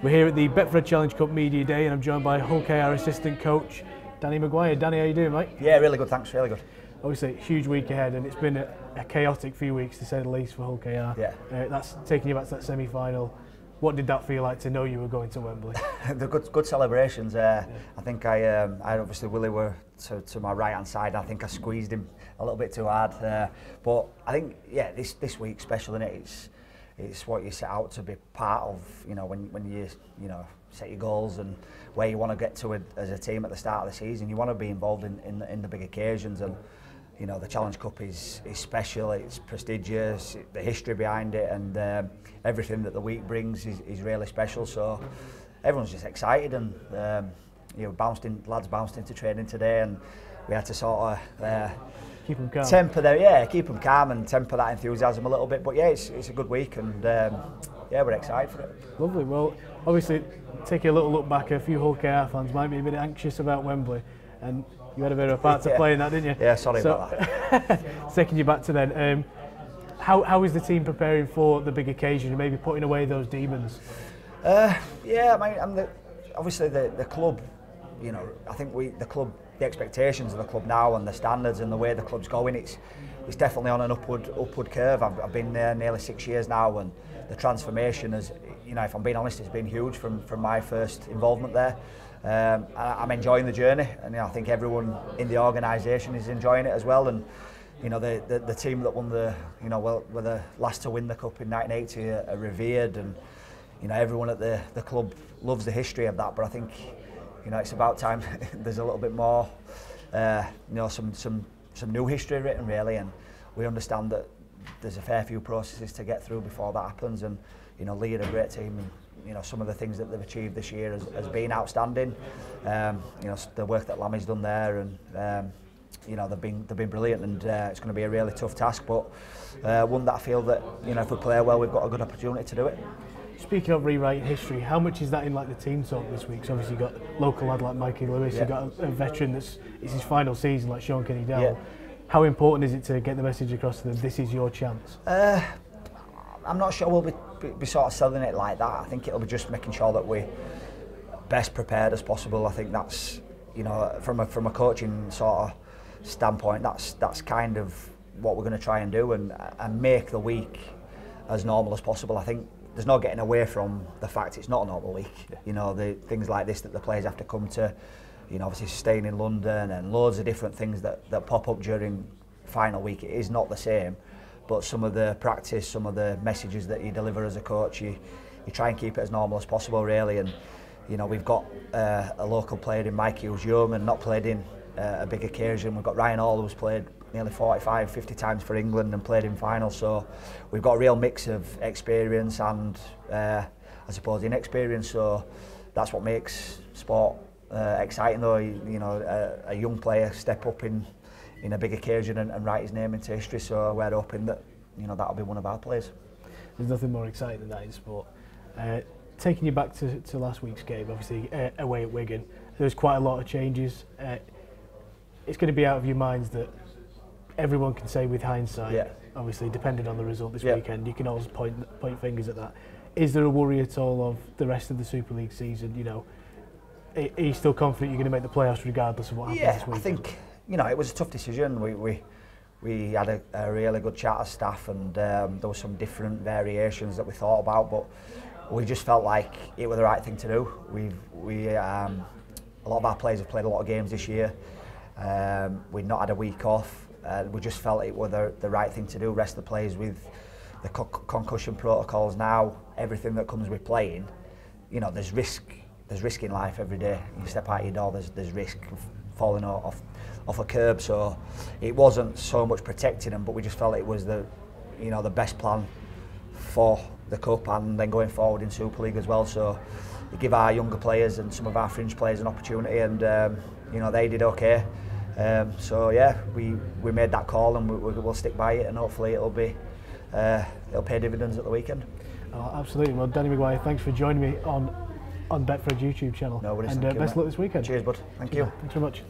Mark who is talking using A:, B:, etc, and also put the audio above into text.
A: We're here at the Betfred Challenge Cup Media Day and I'm joined by Hull KR assistant coach Danny McGuire. Danny, how you doing, mate?
B: Yeah, really good, thanks, really good.
A: Obviously, huge week ahead and it's been a chaotic few weeks to say the least for Hull KR.
B: Yeah.
A: That's taking you back to that semi-final. What did that feel like to know you were going to Wembley?
B: The good celebrations. I think I obviously Willie were to my right hand side. I think I squeezed him a little bit too hard. But I think this week's special, isn't it? It's what you set out to be part of. You know, when you set your goals and where you want to get to as a team at the start of the season. You want to be involved in the big occasions, and you know the Challenge Cup is special. It's prestigious. The history behind it and everything that the week brings is really special. So everyone's just excited, and lads bounced into training today, and we had to sort of
A: keep them calm.
B: Keep them calm and temper that enthusiasm a little bit. But yeah, it's a good week, and we're excited for it.
A: Lovely. Well, obviously, taking a little look back, a few Hull KR fans might be a bit anxious about Wembley, and you had a bit of a part to play in that, didn't you?
B: Yeah, sorry about that.
A: Taking you back to then, how is the team preparing for the big occasion and maybe putting away those demons?
B: Obviously the club, I think the expectations of the club now and the standards and the way the club's going, it's definitely on an upward curve. I've been there nearly 6 years now, and the transformation has, if I'm being honest, it's been huge from my first involvement there. I'm enjoying the journey, and I think everyone in the organisation is enjoying it as well. And the team that won were the last to win the cup in 1980 are revered, and everyone at the club loves the history of that. But I think it's about time there's a little bit more, some new history written really, and we understand that there's a fair few processes to get through before that happens. And Leigh are a great team, and some of the things that they've achieved this year has been outstanding. The work that Lammy's done there, and they've been brilliant, and it's going to be a really tough task, but one that I feel that if we play well, we've got a good opportunity to do it.
A: Speaking of rewriting history, how much is that in the team talk this week? So obviously you've got a local lad like Mikey Lewis, you've got a veteran it's his final season like Sean Kenny-Dowell. Yeah. How important is it to get the message across to them, this is your chance?
B: I'm not sure we'll be sort of selling it like that. I think it'll be just making sure that we're best prepared as possible. I think that's, from a coaching sort of standpoint, that's kind of what we're going to try and do, and make the week as normal as possible. I think there's no getting away from the fact it's not a normal week. The things like this that the players have to come to, obviously staying in London and loads of different things that pop up during final week. It is not the same, but some of the practice, some of the messages that you deliver as a coach, you try and keep it as normal as possible really. And we've got a local player in Mikey who's young and not played in a big occasion. We've got Ryan Hall who's played nearly 45, 50 times for England and played in finals. So we've got a real mix of experience and I suppose inexperience. So that's what makes sport exciting, though. A young player step up in a big occasion and write his name into history. So we're hoping that that'll be one of our players.
A: There's nothing more exciting than that in sport. Taking you back to last week's game, obviously away at Wigan, there was quite a lot of changes. It's going to be out of your minds that everyone can say with hindsight, obviously depending on the result this weekend, you can always point fingers at that. Is there a worry at all of the rest of the Super League season? Are you still confident you're going to make the playoffs regardless of what happens this weekend?
B: I think it was a tough decision. We had a really good chat as staff, and there were some different variations that we thought about, but we just felt like it was the right thing to do. A lot of our players have played a lot of games this year. We'd not had a week off. We just felt it was the right thing to do. Rest the players with the concussion protocols now, everything that comes with playing. There's risk in life every day. You step out your door, there's risk of falling off a curb. So it wasn't so much protecting them, but we just felt it was the best plan for the cup and then going forward in Super League as well. So we give our younger players and some of our fringe players an opportunity, and they did okay. So yeah, we made that call, and we'll stick by it, and hopefully it'll pay dividends at the weekend.
A: Oh, absolutely. Well, Danny McGuire, thanks for joining me on Betfred's YouTube channel.
B: No worries.
A: And best of luck this weekend.
B: Cheers, bud. Thank you.
A: Thanks very much.